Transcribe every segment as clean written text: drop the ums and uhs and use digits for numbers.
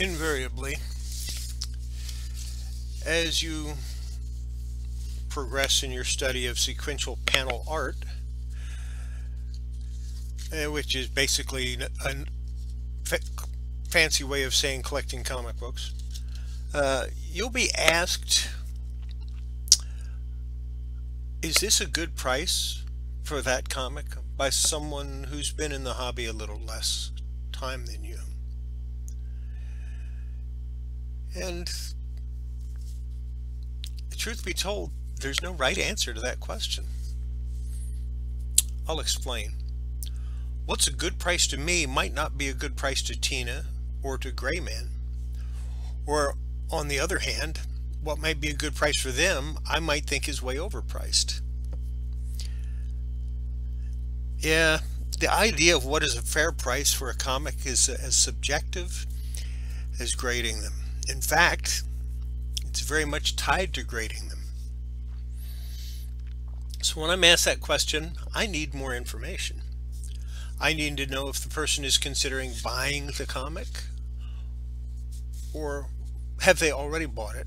Invariably, as you progress in your study of sequential panel art, which is basically a fa fancy way of saying collecting comic books, you'll be asked, is this a good price for that comic, by someone who's been in the hobby a little less time than you? And the truth be told, there's no right answer to that question. I'll explain. What's a good price to me might not be a good price to Tina or to Grayman. Or on the other hand, what might be a good price for them, I might think is way overpriced. Yeah, the idea of what is a fair price for a comic is as subjective as grading them. In fact, it's very much tied to grading them. So when I'm asked that question, I need more information. I need to know if the person is considering buying the comic, or have they already bought it?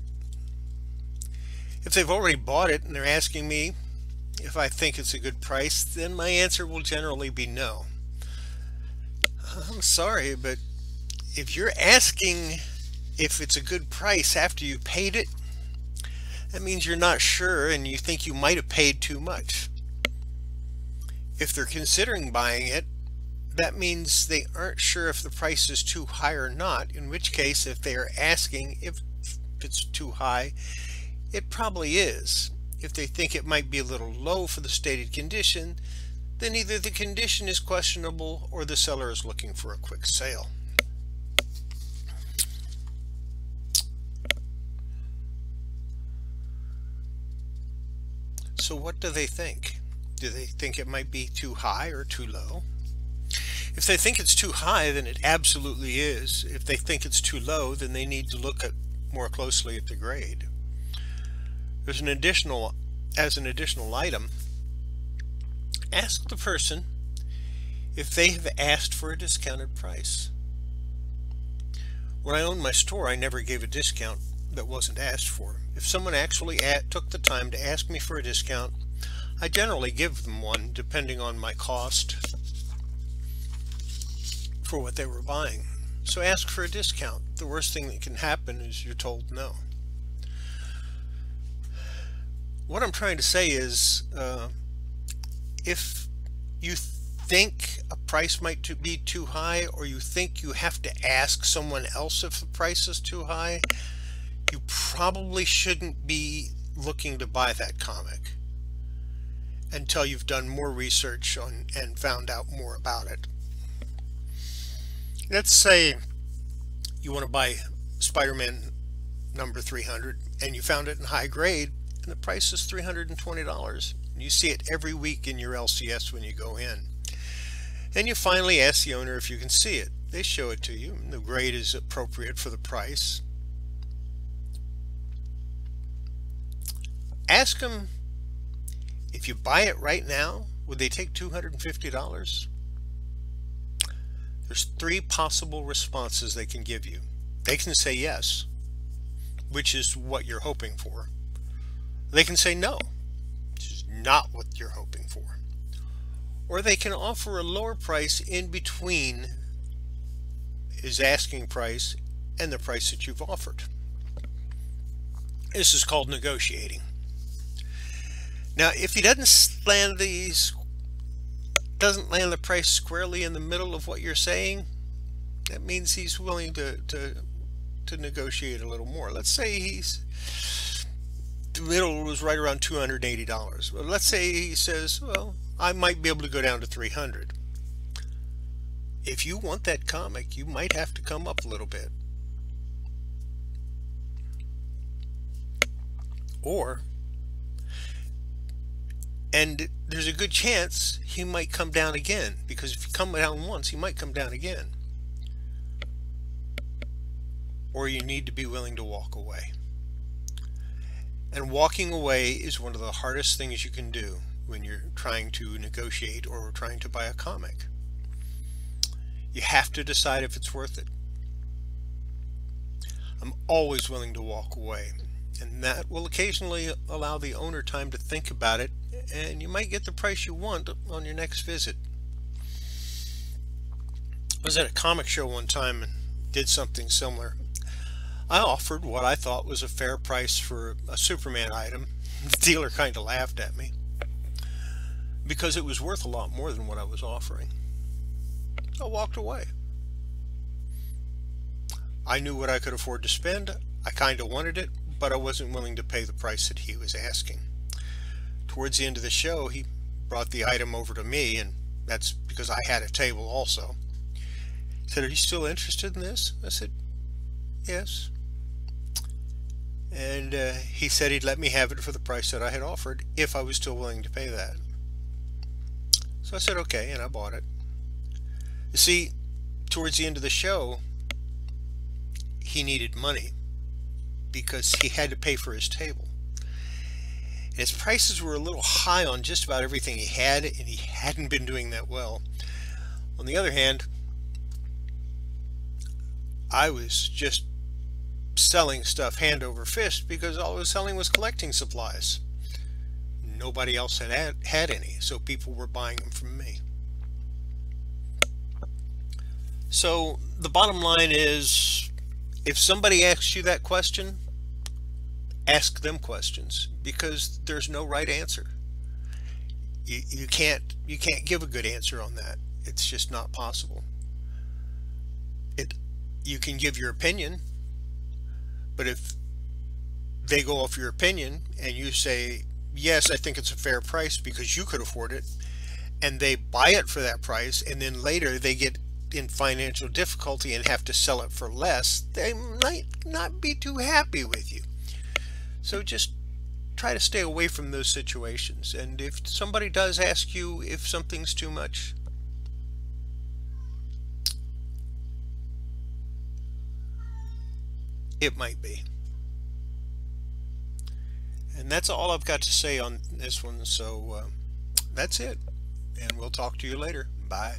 If they've already bought it and they're asking me if I think it's a good price, then my answer will generally be no. I'm sorry, but if you're asking if it's a good price after you paid it, that means you're not sure and you think you might have paid too much. If they're considering buying it, that means they aren't sure if the price is too high or not, in which case, if they are asking if it's too high, it probably is. If they think it might be a little low for the stated condition, then either the condition is questionable or the seller is looking for a quick sale. So what do they think? Do they think it might be too high or too low? If they think it's too high, then it absolutely is. If they think it's too low, then they need to look at more closely at the grade. As an additional item, ask the person if they have asked for a discounted price. When I owned my store, I never gave a discount that wasn't asked for. If someone actually took the time to ask me for a discount, I generally give them one depending on my cost for what they were buying. So ask for a discount. The worst thing that can happen is you're told no. What I'm trying to say is, if you think a price might be too high, or you think you have to ask someone else if the price is too high, you probably shouldn't be looking to buy that comic until you've done more research on and found out more about it. Let's say you want to buy Spider-Man number 300 and you found it in high grade and the price is $320. You see it every week in your LCS when you go in. And you finally ask the owner if you can see it. They show it to you. The grade is appropriate for the price. Ask them, if you buy it right now, would they take $250? There's 3 possible responses they can give you. They can say yes, which is what you're hoping for. They can say no, which is not what you're hoping for. Or they can offer a lower price in between his asking price and the price that you've offered. This is called negotiating. Now, if he doesn't land the price squarely in the middle of what you're saying, that means he's willing to negotiate a little more. Let's say the middle was right around $280. Well, let's say he says, well, I might be able to go down to $300. If you want that comic, you might have to come up a little bit. And there's a good chance he might come down again, because if you come down once, he might come down again. Or you need to be willing to walk away. And walking away is one of the hardest things you can do when you're trying to negotiate or trying to buy a comic. You have to decide if it's worth it. I'm always willing to walk away, and that will occasionally allow the owner time to think about it, and you might get the price you want on your next visit. I was at a comic show one time and did something similar. I offered what I thought was a fair price for a Superman item. The dealer kind of laughed at me because it was worth a lot more than what I was offering. I walked away. I knew what I could afford to spend. I kind of wanted it, but I wasn't willing to pay the price that he was asking. Towards the end of the show, he brought the item over to me, and that's because I had a table also. He said, "Are you still interested in this?" I said, "Yes." And he said he'd let me have it for the price that I had offered if I was still willing to pay that. So I said okay, and I bought it. You see, towards the end of the show, he needed money because he had to pay for his table. And his prices were a little high on just about everything he had, and he hadn't been doing that well. On the other hand, I was just selling stuff hand over fist because all I was selling was collecting supplies. Nobody else had any, so people were buying them from me. So the bottom line is, if somebody asks you that question, ask them questions, because there's no right answer. You can't give a good answer on that. It's just not possible. You can give your opinion, but if they go off your opinion and you say, yes, I think it's a fair price because you could afford it, and they buy it for that price, and then later they get in financial difficulty and have to sell it for less, they might not be too happy with you. So just try to stay away from those situations. And if somebody does ask you if something's too much, it might be. And that's all I've got to say on this one. So that's it. And we'll talk to you later. Bye.